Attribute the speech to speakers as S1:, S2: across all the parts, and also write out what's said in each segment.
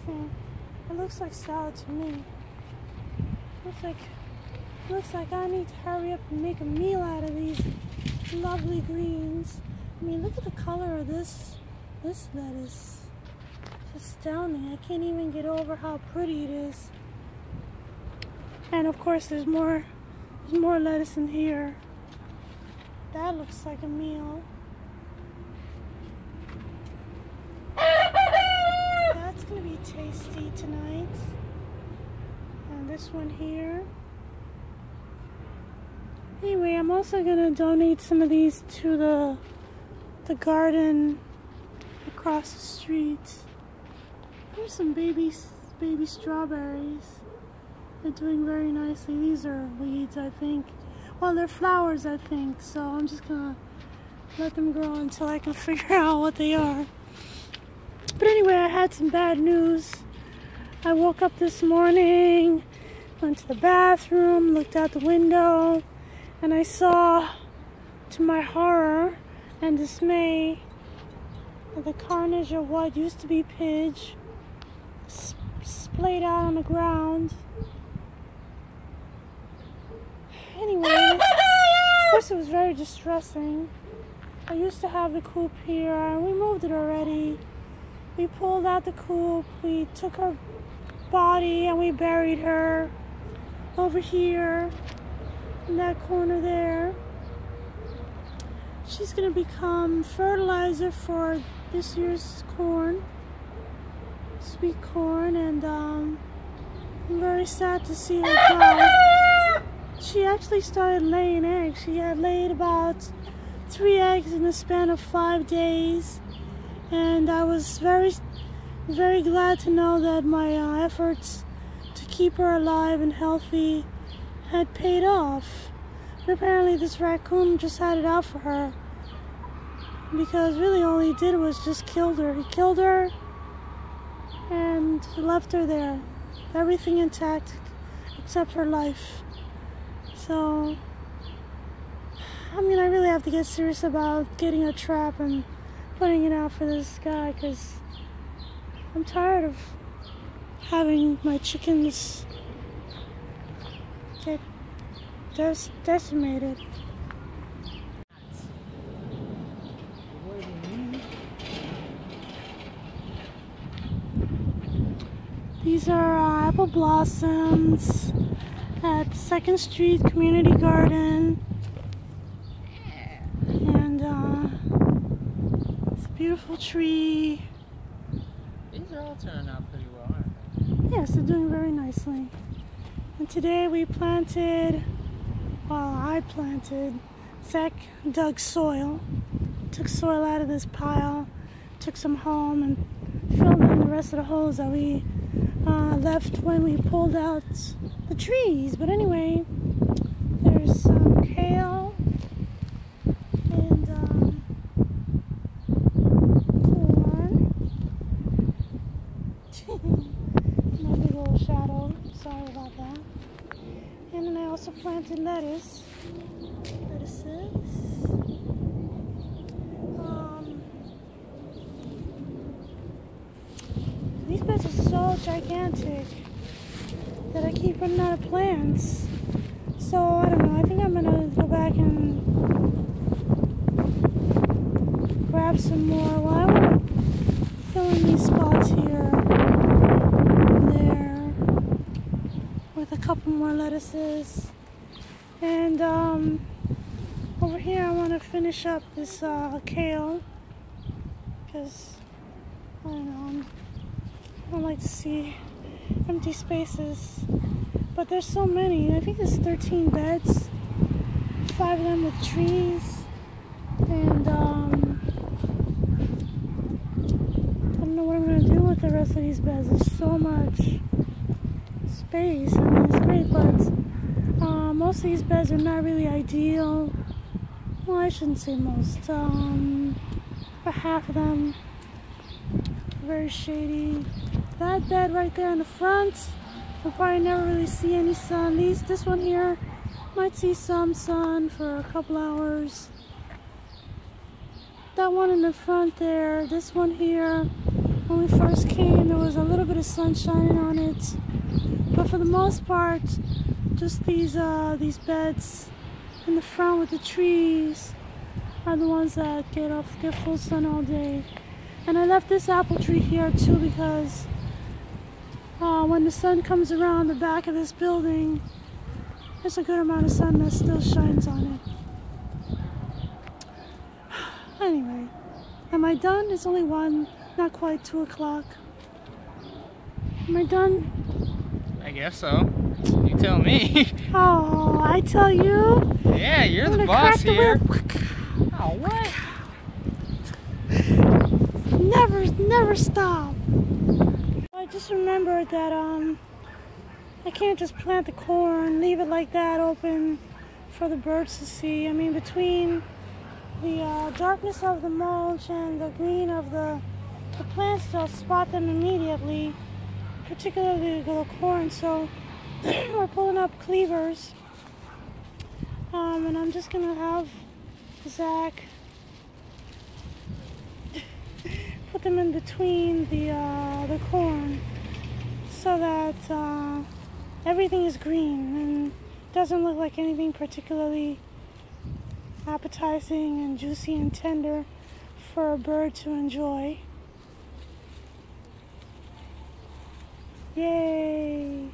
S1: anything. It looks like salad to me. Looks like I need to hurry up and make a meal out of these lovely greens. I mean, look at the color of this lettuce. It's astounding. I can't even get over how pretty it is. And of course, there's more lettuce in here. That looks like a meal. That's gonna be tasty tonight. And this one here. Anyway, I'm also gonna donate some of these to the garden across the street. Here's some baby strawberries. They're doing very nicely. These are weeds, I think. Well, they're flowers, I think. So I'm just gonna let them grow until I can figure out what they are. But anyway, I had some bad news. I woke up this morning, went to the bathroom, looked out the window, and I saw, to my horror and dismay, the carnage of what used to be Pidge splayed out on the ground. Anyway, of course it was very distressing. I used to have the coop here, and we moved it already. We pulled out the coop, we took her body and we buried her over here in that corner there. She's gonna become fertilizer for this year's corn, sweet corn, and I'm very sad to see her go. She actually started laying eggs. She had laid about 3 eggs in the span of 5 days. And I was very, very glad to know that my efforts to keep her alive and healthy had paid off. But apparently this raccoon just had it out for her, because really all he did was just killed her. He killed her and left her there, everything intact except her life. So, I mean, I really have to get serious about getting a trap and putting it out for this guy, because I'm tired of having my chickens get decimated. These are apple blossoms at 2nd Street Community Garden. And it's a beautiful tree.
S2: These are all turning out pretty well, aren't they?
S1: Yes, they're doing very nicely. And today we planted, I planted, Zach dug soil, took soil out of this pile, took some home and filled in the rest of the holes that we left when we pulled out the trees. But anyway, there's some kale and corn. My big old shadow, sorry about that. And then I also planted lettuces. These beds are so gigantic that I keep running out of plants. So I don't know, I think I'm gonna go back and grab some more. Well, I want to fill in these spots here and there with a couple more lettuces. And over here I want to finish up this kale, because I don't know, I don't like to see empty spaces, but there's so many. I think there's 13 beds, 5 of them with trees, and I don't know what I'm going to do with the rest of these beds. There's so much space. I mean, it's great, but most of these beds are not really ideal. Well, I shouldn't say most, but half of them are very shady. That bed right there in the front will probably never really see any sun. This one here might see some sun for a couple hours. That one in the front there, this one here will When we first came, there was a little bit of sunshine on it, but for the most part, just these beds in the front with the trees are the ones that get full sun all day. And I left this apple tree here too because when the sun comes around the back of this building, there's a good amount of sun that still shines on it. Anyway, am I done? It's only 1, not quite 2 o'clock. Am I done?
S2: I guess so. You tell me.
S1: Oh, I tell you.
S2: Yeah, you're the boss here. Oh, what? Never stop.
S1: I just remembered that I can't just plant the corn, leave it like that open for the birds to see. I mean, between the darkness of the mulch and the green of the plants, they'll spot them immediately, particularly the corn. So we're pulling up cleavers, and I'm just gonna have Zach put them in between the corn so that everything is green and doesn't look like anything particularly appetizing and juicy and tender for a bird to enjoy. Yay!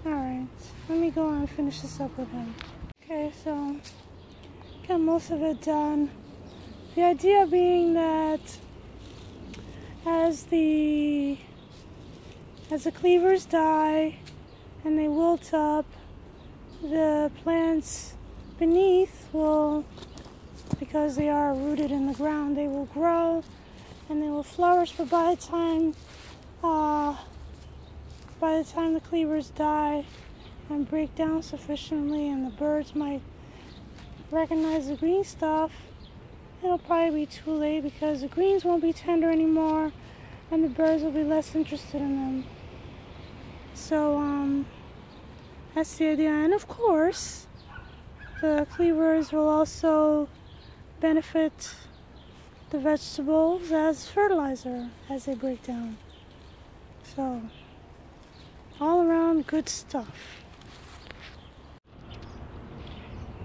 S1: Alright, let me go and finish this up with him. Okay, so got most of it done. The idea being that as the cleavers die and they wilt up, the plants beneath will, because they are rooted in the ground, they will grow and they will flourish. But by the time the cleavers die and break down sufficiently and the birds might recognize the green stuff, it'll probably be too late because the greens won't be tender anymore and the birds will be less interested in them. So that's the idea. And of course, the cleavers will also benefit the vegetables as fertilizer as they break down. So, all around good stuff.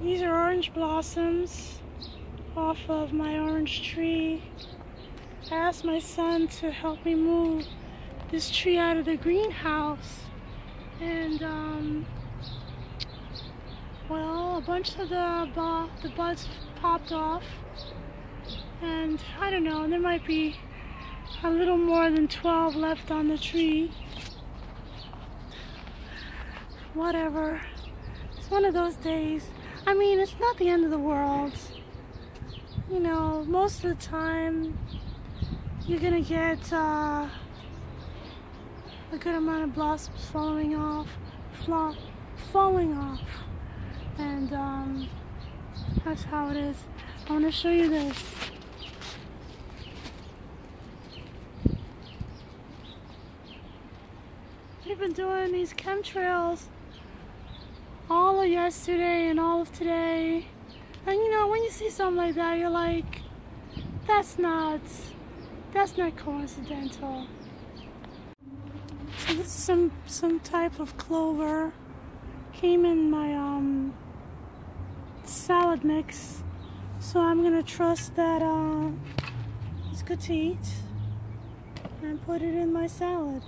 S1: These are orange blossoms off of my orange tree. I asked my son to help me move this tree out of the greenhouse, and well, a bunch of the buds popped off, and I don't know, there might be a little more than 12 left on the tree. Whatever, it's one of those days. I mean, it's not the end of the world. You know, most of the time you're gonna get a good amount of blossoms falling off, and that's how it is. I want to show you this. We've been doing these chemtrails all of yesterday and all of today, and you know, when you see something like that, you're like, that's not coincidental. So this is some type of clover. Came in my salad mix, so I'm gonna trust that it's good to eat and put it in my salad.